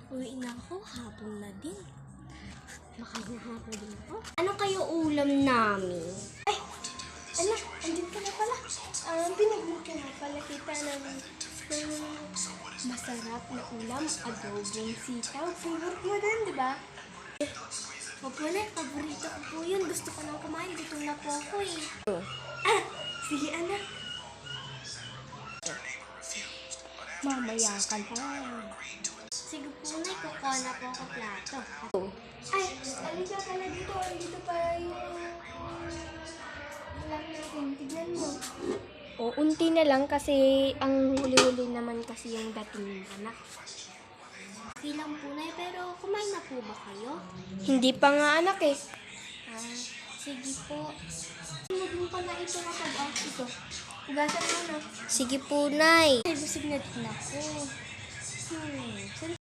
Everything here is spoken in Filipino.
Uwi na ako, hapon na din. Makahihapon din ako. Ano kayo ulam namin? Ay, anak, andun ka na pala. Pinag-book ka na pala kita ng masarap na ulam, adobong sitaw. Favorite mo din, di ba? Opo na, paborito ko po yun. Gusto ko nang kumain. Gutom na po ako eh. Sige anak. Mamaya ka lang. Sige po na, kukuha na po ako plato. Ay, alika pala dito. Dito pa yung ulam natin. Tignan mo. O, unti na lang kasi ang huli-huli naman kasi yung dating ng anak. Okay lang po na pero kumain na po ba kayo? Hindi pa nga anak eh. Sige po. Ano din pala ito kapag ito? Ugasan mo na. Sige po, Nay. Ay, busog na din ako.